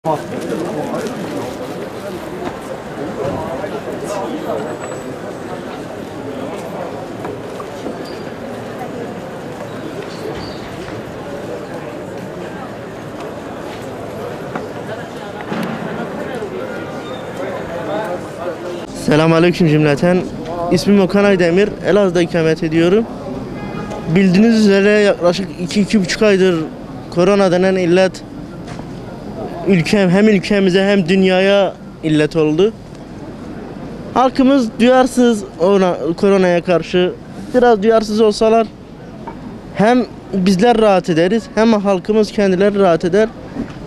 Selamünaleyküm cümleten. İsmim Okan Aydemir. Elazığ'da ikamet ediyorum. Bildiğiniz üzere yaklaşık 2-2,5 aydır korona denen illet hem ülkemize hem dünyaya illet oldu. Halkımız duyarsız koronaya karşı. Biraz duyarsız olsalar hem bizler rahat ederiz, hem halkımız kendileri rahat eder.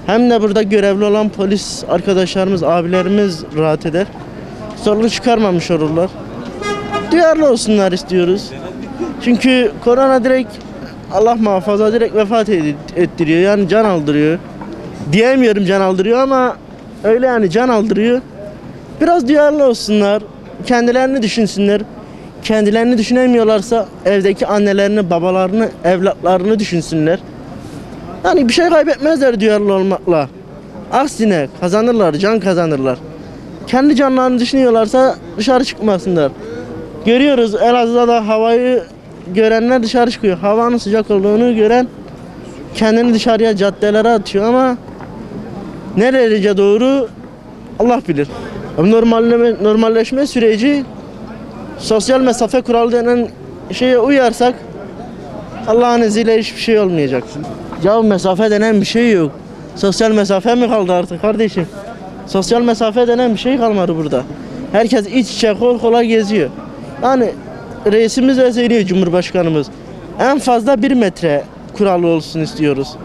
Hem de burada görevli olan polis arkadaşlarımız, abilerimiz rahat eder. Sorunu çıkarmamış olurlar. Duyarlı olsunlar istiyoruz. Çünkü korona direkt, Allah muhafaza, direkt vefat ettiriyor. Yani can aldırıyor. Diyemiyorum can aldırıyor ama öyle, yani can aldırıyor. Biraz duyarlı olsunlar. Kendilerini düşünsünler. Kendilerini düşünemiyorlarsa evdeki annelerini, babalarını, evlatlarını düşünsünler. Yani bir şey kaybetmezler duyarlı olmakla. Aksine kazanırlar, can kazanırlar. Kendi canlarını düşünüyorlarsa dışarı çıkmasınlar. Görüyoruz, Elazığ'da da havayı görenler dışarı çıkıyor. Havanın sıcak olduğunu gören kendini dışarıya, caddelere atıyor ama ne derece doğru Allah bilir. Normalleşme süreci, sosyal mesafe kuralı denen şeye uyarsak Allah'ın izniyle hiçbir şey olmayacak. Ya mesafe denen bir şey yok. Sosyal mesafe mi kaldı artık kardeşim? Sosyal mesafe denen bir şey kalmadı burada. Herkes iç içe, kol kola geziyor. Yani reisimiz de söylüyor, Cumhurbaşkanımız. En fazla 1 metre kuralı olsun istiyoruz.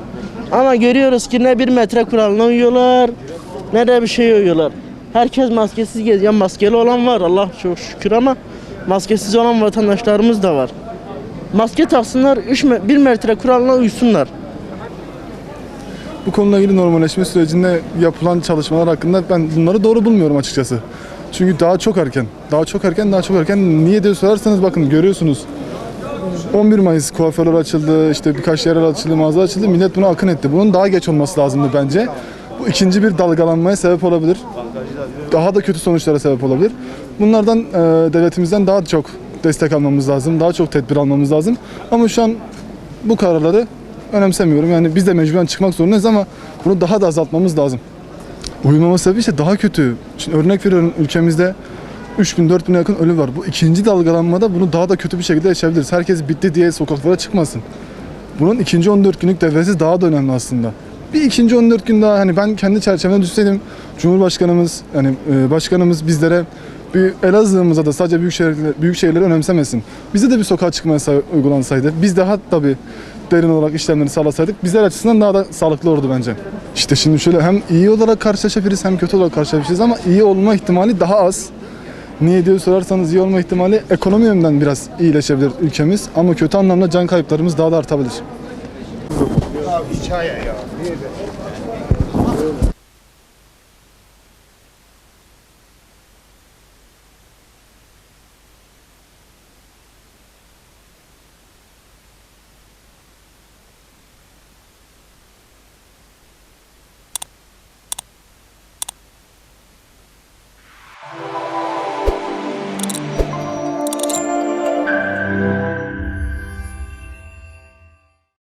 Ama görüyoruz ki ne 1 metre kuralına uyuyorlar, ne de bir şey uyuyorlar. Herkes maskesiz geziyor. Maskeli olan var, Allah çok şükür, ama maskesiz olan vatandaşlarımız da var. Maske taksınlar, 1 metre kuralına uysunlar. Bu konuyla ilgili normalleşme sürecinde yapılan çalışmalar hakkında ben bunları doğru bulmuyorum açıkçası. Çünkü daha çok erken. Niye diye sorarsanız bakın görüyorsunuz. 11 Mayıs kuaförler açıldı, işte birkaç yerler açıldı, mağaza açıldı. Millet buna akın etti. Bunun daha geç olması lazımdı bence. Bu ikinci bir dalgalanmaya sebep olabilir. Daha da kötü sonuçlara sebep olabilir. Bunlardan devletimizden daha çok destek almamız lazım. Daha çok tedbir almamız lazım. Ama şu an bu kararları önemsemiyorum. Yani biz de mecburen çıkmak zorundayız ama bunu daha da azaltmamız lazım. Uyumama sebebi ise daha kötü. Şimdi örnek veriyorum, ülkemizde 3000-4000'e yakın ölü var. Bu ikinci dalgalanmada bunu daha da kötü bir şekilde yaşayabiliriz. Herkes bitti diye sokaklara çıkmasın. Bunun ikinci 14 günlük devresi daha da önemli aslında. Bir ikinci 14 gün daha, hani ben kendi çerçevemden düşseydim, Cumhurbaşkanımız, yani başkanımız bizlere bir Elazığ'ımıza da sadece büyük şehirleri önemsemesin. Bize de bir sokağa çıkma yasağı uygulansaydı, biz daha tabii derin olarak işlemleri sağlasaydık bizler açısından daha da sağlıklı olurdu bence. İşte şimdi şöyle, hem iyi olarak karşılaşabiliriz hem kötü olarak karşılaşabiliriz ama iyi olma ihtimali daha az. Niye diye sorarsanız, iyi olma ihtimali ekonomi yönünden biraz iyileşebilir ülkemiz ama kötü anlamda can kayıplarımız daha da artabilir. Hikaye ya.